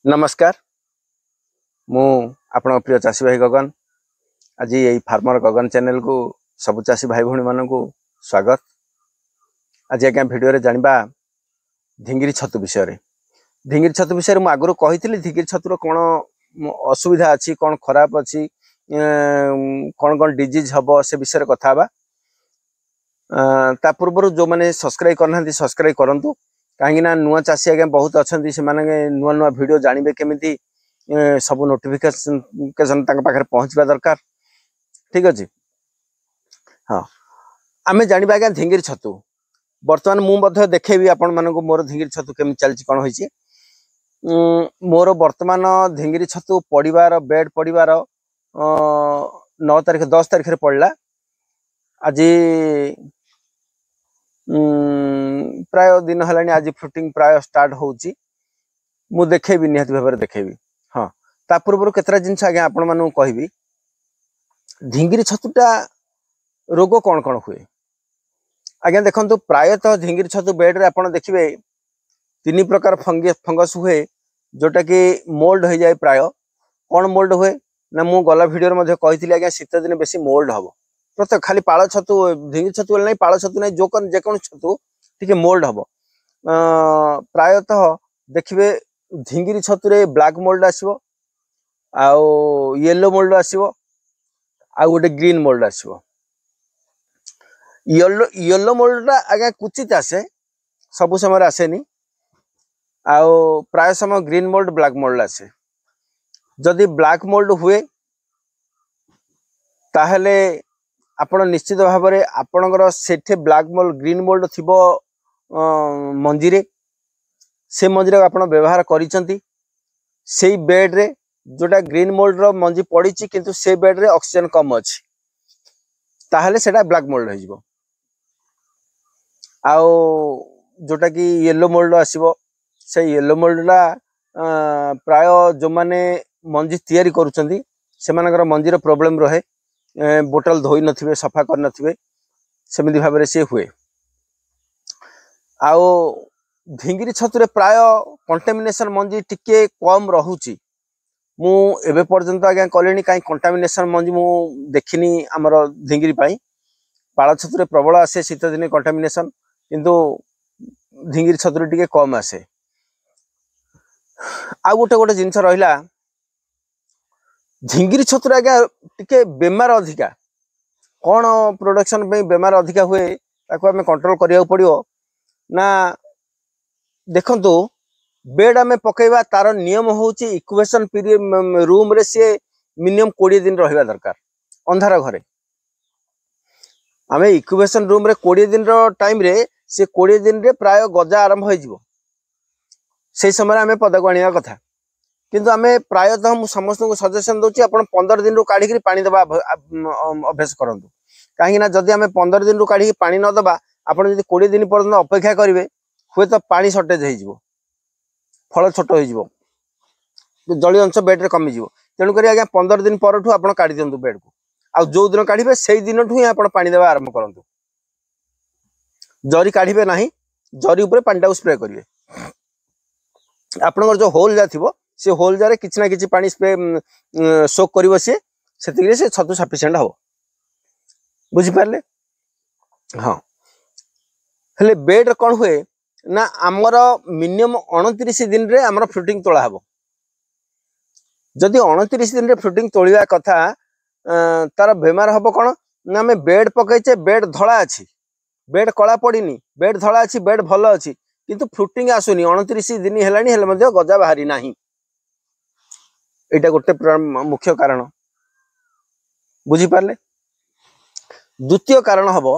नमस्कार मु आपण प्रिय चाषी भाई गगन आज यही फार्मर गगन चैनल को सब चाषी भाई भौणी मान को स्वागत। आज आज्ञा भिडियो रे जानिबा ढिंगिरी छतु विषय रे। ढिंगिरी छतु विषय रे मु आगु कहितली ढिंगिरी छतुर कोन असुविधा अछि कोन खराब अछि कोन कोन डिजीज हबो से विषय रे कथा बा। ता पूर्व जो माने सब्सक्राइब करना सब्सक्राइब करंतु कहीं ना नुआ चाषी आज्ञा बहुत अच्छा से नुआ नुआ वीडियो जानवे केमिति सब नोटिफिकेशन पाखे पहुंचवा दरकार। ठीक अच्छे हाँ आम जाना आज्ञा ढिंगिरी छतु बर्तमान मुझे देखेबी आपण मान मोर ढिंगिरी छतु केमी चलती कौन होइछि। मोर बर्तमान ढिंगिरी छतु पड़िबार बेड पड़िबार 9 तारिख 10 तारिख पड़ला। आज प्राय दिन है आज फ्रुटिंग प्राय स्टार्ट होची मु देखेबी निहाती भाव में देखेबी। हाँ ता पूर्व केतरा जिनस आज्ञा आपण मानू कहबी ढिंगिरी छतुटा रोग कौन कौन हुए आज्ञा देखंतु प्रायतः ढिंगिरी छतु बेड रे आपण देखिबे 3 प्रकार फंगस हुए जोटा कि मोल्ड हो जाए। प्राय कौन मोल्ड हुए ना मु गला वीडियो रे कही आज्ञा शीत दिन बेसी मोल्ड हम प्रत्येक खाली पाଳ छतु ढिंगिरी छतु नहीं पाଳ छतु नहीं जो जेकोन छतु ठीक मोल्ड हम। प्रायतः देखिए ढिंगिरी छतु रे ब्लैक मोल्ड आसो आउ येलो मोल्ड आसो आउ गोटे ग्रीन मोल्ड आसो। येलो मोल्ड आज्ञा कुचित आसे सबु समय आसेनी आउ प्राय समय ग्रीन मोल्ड ब्लैक मोल्ड आसे। जदि ब्लैक मोल्ड हुए ताहले आपण निश्चित भाव में आपणकर सेठे ब्लैक मोल्ड ग्रीन मोल्ड थिबो मंजीरे से मंजीरे आपण व्यवहार करिसंती से बेड रे जोटा ग्रीन मोल्ड रो मंजी पड़ी किंतु से बेड रे ऑक्सीजन कम अछि ताहले सेटा ब्लैक मोल्ड हो जिवो। आउ जोटा कि येलो मोल्ड आसीबो से येलो मोल्ड ला प्राय जो माने मंजी तैयारी करूचंती से मानकर मंजीर प्रॉब्लम रहे बोतल धोई नथिबे सफा कर नथिबे सेमिति भाबरे से हुए। आउ ढिंगिरी छतुरे प्राय कंटामिनेशन मंजी टिके कम रहुची मु एबे पर्यंत आज्ञा कलेनी काई कंटामिनेशन मंजी मु देखिनी हमर ढिंगिरी पाई। पाळ छतुरे प्रबल आसे शीत दिन कंटामिनेशन किंतु ढिंगिरी छतुरे टिके कम आसे। आ गोटे जिनस रहिला ढिंगिरी छतुरे आज्ञा टिके बेमार अधिका कौन प्रोडक्शन पे बेमार अधिका हुए ताको हमें कंट्रोल करिया पड़ियो ना। देखंतु बेड आमे पकेबा तार नियम होची इक्वेशन पीरियड रूम रे से मिनिमम 20 दिन रहिबा दरकार अंधार घरे। आमे इक्वेशन रूम रे 20 दिन रो टाइम रे से 20 दिन रे प्राय गजा आरंभ हो जिवो से समय आमे पद गणिया कथा किंतु आमे प्रायतः मु समस्त को सजेशन दोची आपण 15 दिन रो काढी के पानी दबा अभ्यास करंतु। काहे ना जदी आमे 15 दिन रो काढी के पानी न दबा आपण जदी 20 दिन पर्यंत अपेक्षा करिवे हुए तो पानी शॉर्टेज हो जिवो फल छोट हो जिवो जलीय अंश बेड रे कमी जिवो। तेणु करी आज्ञा 15 दिन परठू आपण काढी दियंतु बेड को आ जो दिन काढिबे सेई दिन ठू ही आपण पानी देबा आरंभ करंतु। जरी काढिबे नाही जरी ऊपर पानी स्प्रे करिवे आपनकर जो होल जा थिबो से होल जारे किछ ना किछ पानी स्प्रे सोक करिवो से छतु सफिशिएंट हो बुझी पारले। हाँ हेले बेड कौन हुए ना आमर मिनिमम 29 दिन रे आमर फ्रुटिंग तोला हबो। जदि 29 दिन रे फ्रुटिंग तोलिया कथा तार बेमार हबो कौन ना आमे बेड पकैचे बेड धला अछि बेड कला पड़िनी बेड धला अछि बेड भल अछि किंतु फ्रुटिंग आसुनी 29 दिन हेलानी हेले मध्ये गजा बाहरी नाही। एटा गोटे मुख्य कारण बुझी पारले। द्वितीय कारण हबो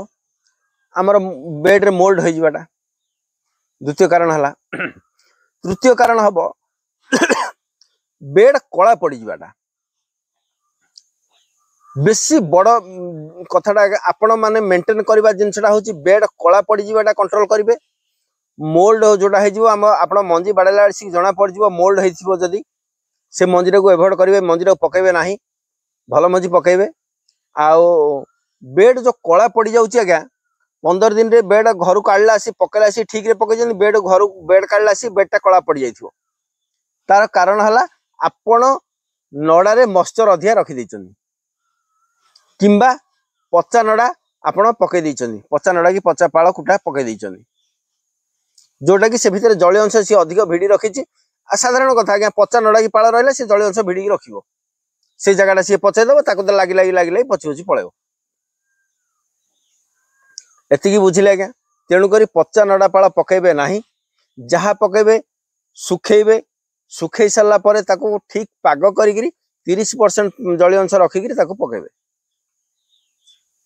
आमर बेड रे मोल्ड हो जिवाटा द्वितीय कारण हला। तृतीय कारण हबो बेड कला पड़ी जिवाटा बेसी बड़ कथाटा आपण माने मेंटेन करबा जिनसटा होची बेड कला पड़ी जिवाटा कंट्रोल करिवे। मोल्ड जोटा हे जिवो हम आपण मंजी बाडला सी जना पड़ जिवो मोल्ड हेथिबो जदी से मंजी को एवॉइड करिवे मंजी को पकेबे नाही भल मंजी पकेबे। आउ बेड जो कला पड़ी जाउची आज्ञा 15 दिन रे बेड घर काढला सी पकेला सी ठीक रे पके जनी बेड घर बेड काढला सी बेडटा कला पड़ी जाइथिबो तार कारण है आपण नड़ारे मॉइस्चर अधिका रखी देइछन किंबा पचा नड़ा आपण पकई देइछन पचा नड़ा कि पचा पाଳ कुटा पकई देइछन जोटा कि से भितर जलीय अंश सी अधिक भिड़ी रखी साधारण कथा आज्ञा पचा नड़ा कि पाळ रहा से जलीय अंश भिड़ी रखिबो से जगह सी पचेदेव ताको लगी लगी लगी लगी पची पची पलैब एतिकी बुझिले आज्ञा तेणुक पचा नड़ा पाळ पकेबे नाही जहाँ पकेबे सुखेबे सुखई सारा पर ठीक पाग कर 30% जलीय अंश रखिक पकेबे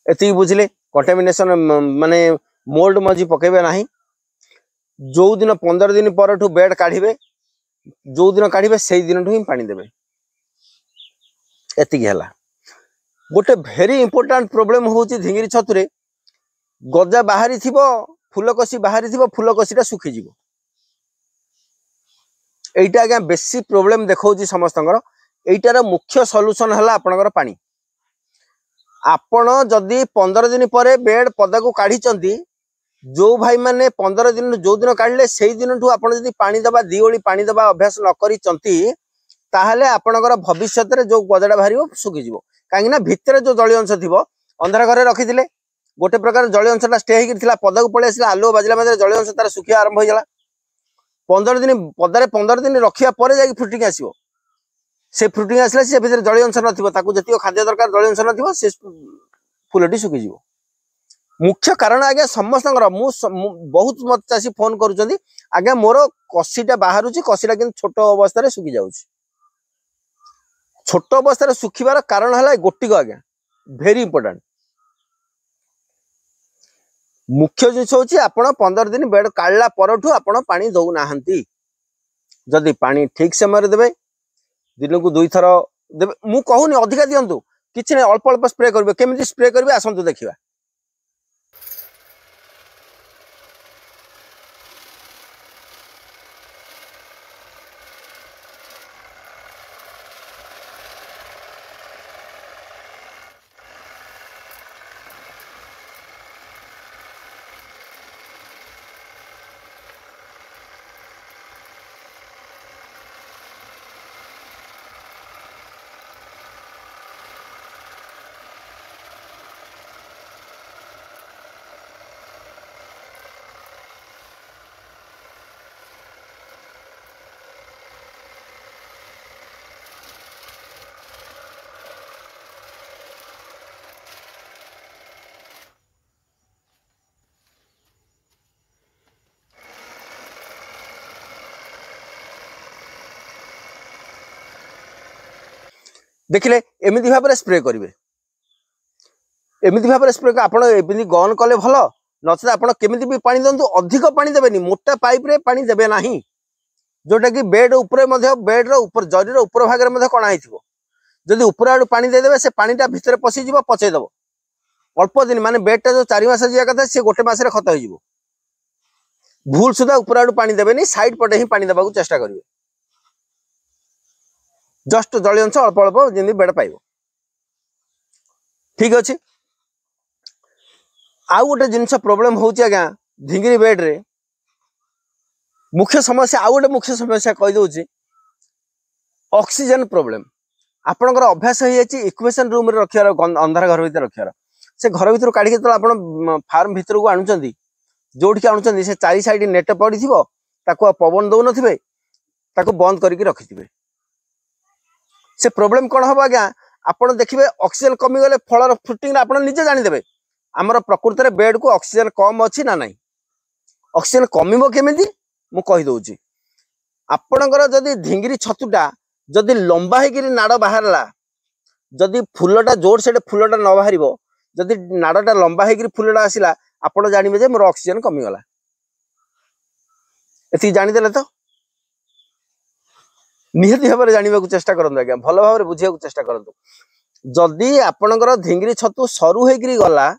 एति बुझिले कंटामिनेशन माने मोल्ड मजी पकेबे नाही जो दिन 15 दिन पर बेड काढ़े जो दिन काढ़े से दिन ही पानी देवे एति है गोटे भेरी इंपोर्टाट प्रोब्लेम हूँ ढिंगिरी छतुरे गजा बाहरी थी फूलकसी बाहरी थी फूलकसीटा सुखीज एटा आज्ञा बेसी प्रोब्लेम देखा समस्त एटार मुख्य सॉल्यूशन है आपणकर पानी आपण जदि 15 दिन पर बेड पदा को काढ़ी जो भाई माने 15 दिन जो दिन काढ़ले से दिन ठू आपण जदि पानी दबा दी ओली पानी दबा अभ्यास न करी ताहले आपणकर भविष्य में जो गजाटा बाहर सुखीज कहीं भितर जो जलीय अंश थी अंधार घरे रखी गोटे प्रकार जलीय अंशटा स्टे होता पदा को पलि आसला आलुओ बाजिला मात्रे जलीय अंश तार सुखिया आरंभ हो गला 15 दिन पदारे 15 दिन रखिया पर जाके फ्रुटिंग आसीबो से फ्रुटिंग आसला से भितर जलीय अंश नथिबो ताकू जतियो खाद्य दरकार जलीय अंश नथिबो से फूलटी सुखीज मुख्य कारण आज्ञा समस्त बहुत मत चाषी फोन करुँच आज्ञा मोर कसीटा बाहर कसीटा कि छोट अवस्था सुखी जाऊँ छोट अवस्था सुखिबार कारण है गोटिक आज्ञा भेरी इंपोर्टेंट मुख्य जिनस हूँ आपण 15 दिन बेड काढ़ला परठू आपण पानी दौना जदि पानी ठीक समय देवे दिन को 2 थर देवे मु कहूनी अधिका दिंतु किसी नहीं अल्प अल्प स्प्रे करेंगे केमी स्प्रे करेंगे आसतु देखा देखिले एमती भाव में स्प्रे करेंगे एमती भाव में स्प्रे आपड़ एमती गन कले भल नचेत आप केमी भी पानी दिंतु अधिक पानी देवे मोटा पाइप रे पानी देवे ना जोटा कि बेड उपरे बेड ऊपर जरीर ऊपर भाग में कणा जदि ऊपर आड़ पानी देदेवे से पानीटा भितर पशिज पचेदेव अल्प दिन माने बेडटा जो 4 मास जावा कथा सी गोटे मसरे खत हो भूल सुधा ऊपर आड़ पानी देवे साइड पटे ही पानी देवा चेष्टा करेंगे जस्ट जलीय अंश अल्प अल्प जमी बेड पाइब ठीक अच्छे आउ गोटे जिनस प्रोब्लेम हो ढिंगिरी बेड रे मुख्य समस्या आउ गोटे मुख्य समस्या कहीदे ऑक्सीजन प्रोब्लेम आपणकर अभ्यास हो इक्वेशन रूम रे रखार अंधार घर भर रखार से घर भर काढ़ी फार्म भर को आणुंट जोठी आणुंट से 4 साइड नेट पड़ी पवन दौ नथिबे बंद करके रखिथिबे से प्रोब्लेम कौन हम आज्ञा आप देखिए ऑक्सीजन कमी गले फल फ्रुटिंग आप निजे जानीदे आमर प्रकृत में बेड को ऑक्सीजन कम अच्छी ना नहीं ऑक्सीजन कमिबो केमिति मु कहि दउची आपणकर जदि ढिंगिरी छतुटा जदि लंबा होकर नाड़ बाहरला जदि फूलटा जोर से फूलटा न बाहर जदि नाड़टा लंबा होकर फूलटा आसला आप जानवे जे मोर ऑक्सीजन कमीगला ये जानीदे तो निहती भाव में जानवा चेष्टा करूँ आज्ञा भल भाव में बुझा चेष्टा करूँ जदि आपणकर ढिंगिरी छतु सरू होकर गला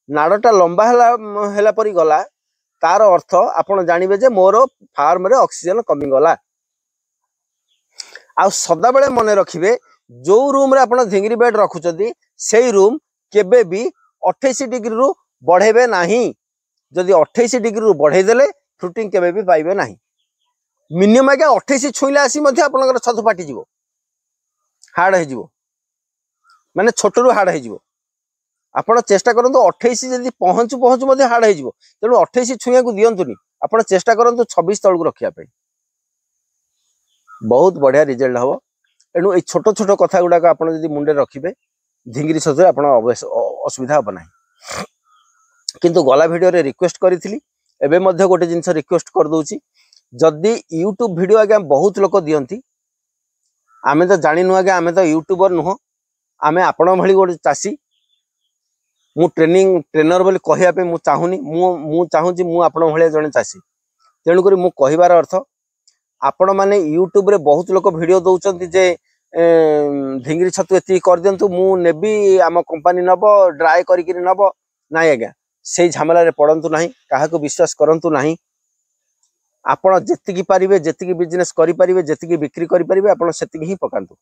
नाड़टा लंबा है परी गला तार अर्थ आपण जानवे जे मोर फार्म रे ऑक्सीजन कमीगला आ सदा बेले मन रखिए जो रूम रे आपण ढिंगिरी बेड रखुचंदी से रूम केबे भी 28 डिग्री रु बढ़ेबे नाही जदि 28 डिग्री रु बढ़े देले फ्रुटिंग केबे भी पाइबे नाही मिनिमम आज्ञा 28 छुईले आसी आपंकर छतु फाटी हार्ड हो माने छोटू हार्ड हो आप चेष्टा करूँ 28 जदि पहुँचु पहुँचु हार्ड हो तेणु 28 छुआ को दिंतुनि आप चेष्टा करूँ 26 तौक रखापी बहुत बढ़िया रिजल्ट हम एणु ये छोट छोट कथा गुड़ाक आप मुंडे रखिए ढिंगिरी छतु आप असुविधा हम ना किंतु गला वीडियो रे रिक्वेस्ट करी एबे मध्य गोटे जिनस रिक्वेस्ट कर दूची जदि यूट्यूब वीडियो आज्ञा बहुत लोक दियंती आमे तो जानिनु आज्ञा आमे तो यूट्यूबर नुह आमे आपण भली गोटे चाषी मु ट्रेनर बोली कहया पे मु चाहुनी मु चाहूची मु आपण भलिया जने चाषी तेणु करी मु कहिबार अर्थ आपण माने यूट्यूब रे बहुत लोक वीडियो दउचंती जे ढिंगिरी छतु एति कर दियंतु मु नेबी आम कंपनी नब ड्राई करिक नब नाइ आज्ञा से झमेला रे पड़ंतु नाही काहाको विश्वास करंतु नाही आपण जेतिकी पारिबे जेतिकी बिजनेस करि पारिबे जेतिकी बिक्री करि पारिबे आपण सेतिकी ही पकांतु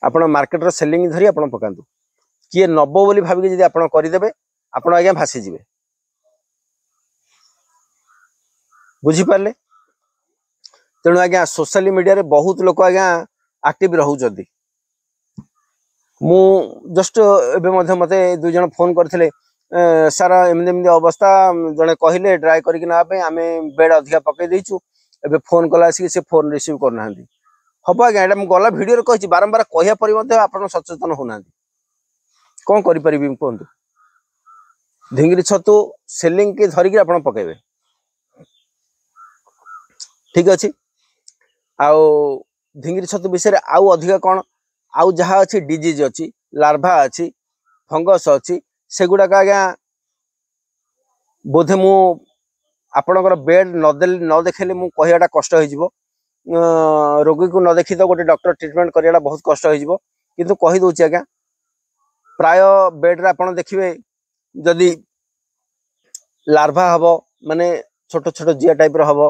आपण मार्केट रो सेलिंग धरी आपण पकांतु किए नबो बोली भाबिके जदि आपण करि देबे आपण आज्ञा भासी जिवे बुझी पारले तेणु आज्ञा सोशल मीडिया रे बहुत लोक आज्ञा एक्टिव रहउजदी मु जस्ट एबे मध्य मते दुई जन फोन करथिले सारा एमदी अवस्था जड़े कहले ड्राई करके नापे आम बेड अधिका पकई देचु एबे फोन कला से फोन रिसीव करना हम आज्ञा एटा गला वीडियो कही बारंबार कहया पर आप सचेतन होना कौन करी कहतु ढिंगिरी छतु सेलिंग के धरिकी आप पकेबे ठीक अच्छे आउ ढिंगिरी छतु विषय आउ अधिका कौन आउ जहाँ अच्छी डिजीज अच्छी लार्भा अच्छी फंगस अच्छी सेगुड़ाक आज्ञा बोधे मु आपणकर बेड न देखेले मु कहवाटा कष्ट हो रोगी को न देखी तो गोटे डॉक्टर ट्रीटमेंट कराटा बहुत कष्ट हो किंतु कही दूची आज्ञा प्राय बेड रे आपण देखिए जदि लार्भा हब माने छोट छोट जिया टाइप रो हब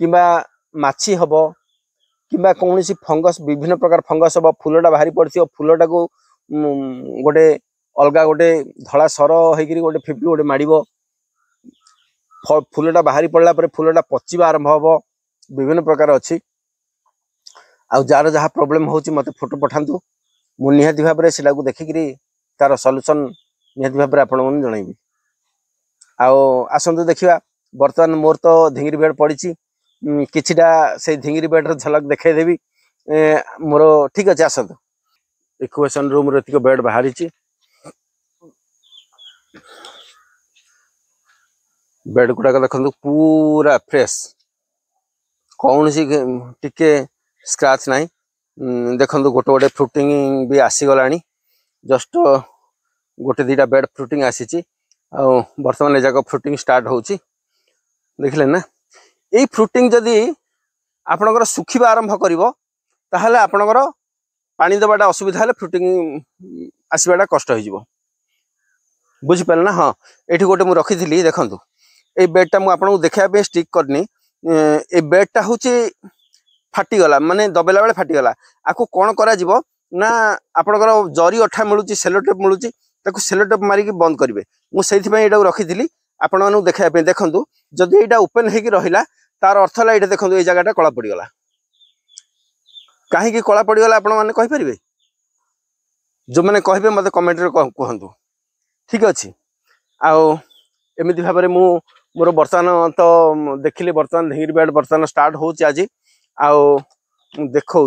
किंबा माछी हब किंबा कौन सी फंगस विभिन्न प्रकार फंगस हब फूलटा बाहरी पड़थि फूलटा को गोटे अलगा गोटे धला सर होकर गोटे फिपली गोटे माड़ो फूलटा बाहरी पड़ला फूलटा पचिबा आरंभ हम विभिन्न प्रकार अच्छी आउ जार जहाँ प्रोब्लेम होची मते फोटो पठांतु मु निहाती भाबरे सिला को देखिकरी तार सॉल्यूशन निहाती भाबरे आपण मन जणाइबी आउ आसंतु देखिबा वर्तमान मोर तो ढिंगिरी बेड पड़ीची किछिटा से ढिंगिरी बेड र झलक देखाई देबी मोर ठीक अछि आसंतु इक्वेशन रूम रे तिको बेड बाहरीची बेड गुड़ाक देखो पूरा फ्रेश कौन सी टिके स्क्रैच ना देखो गोटे गोटे फ्रुटिंग भी आसीगला जस्ट गोटे दीटा बेड फ्रुटिंग आसी बर्तमान जाक फ्रुटिंग स्टार्ट होची देखले ना ये फ्रुटिंग जदि आपणकर सुखिबा आरंभ करिवो ताहले आपणकर पानी देवाटा असुविधा हेले फ्रुटिंग आसवाटा कष्ट हो बुझी पारे ना हाँ ये गोटे मुझे रखी थी देखूँ ये बेडटा मुझे देखा स्टिक करनी ये बेडटा हूँ फाटीगला माने दबेला बेले फाटीगला आपको कौन करा ना आपणकर जरी अठा मिलूँ सेलोटेप मिलूँ सेलोटेप मारिक बंद करेंगे मुझे यहाँ रखी थी आपण मानू देखापी देखूँ जदि यहाँ ओपन हो रहा तार अर्थ है ये देखो ये जगह कला पड़गला कहीं कला पड़गला आपण मैंने कहींपारे जो मैंने कहे मत कमेंट कहतु ठीक अच्छे आमती भाव में मोर बर्तमान तो देखिली बर्तमान ढिंगिरी बेड बर्तमान स्टार्ट हो आज देखा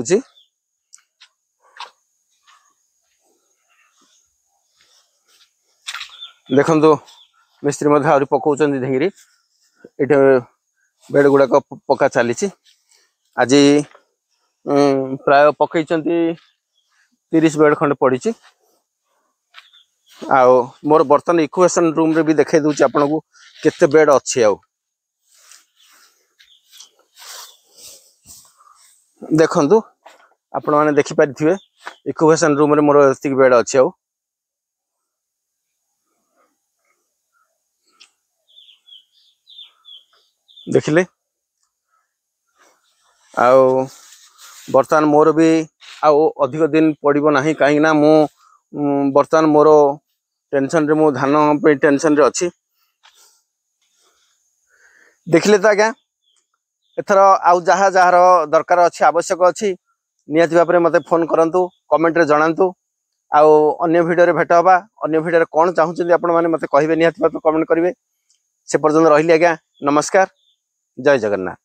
देखु मिस्त्री आहरी पकाउं ढिंगिरी ये बेड गुड़ाक पका चली आज प्राय पकई 30 बेड खंड पड़ी आउ मोर बर्तमान इक्वेशन रूम रे भी देखे दूची आपन को केते बेड अच्छी आउ देखंतु आपण माने देखि पारिथिबे इक्वेशन रूम रे मोर एतिक बेड अच्छी आउ देखिले आउ बर्तमान मोर भी आउ अधिक दिन पड़ो ना कहीं ना मु बर्तमान मोर टेंशन रे मु धान टेंशन रे अच्छी देखिले तो आज्ञा एथर आउ जहाँ जार दरकार अच्छी आवश्यक अच्छी निहाती भाव में मते फोन करंतु कमेंट रे जणांतु आउ अन्य वीडियो रे भेट हबा अन्य वीडियो रे कोन चाहुचंदी आपण माने मते कहिबे निहाती भाव कमेंट करिवे से पर्यंत रहिली आज्ञा नमस्कार जय जगन्नाथ।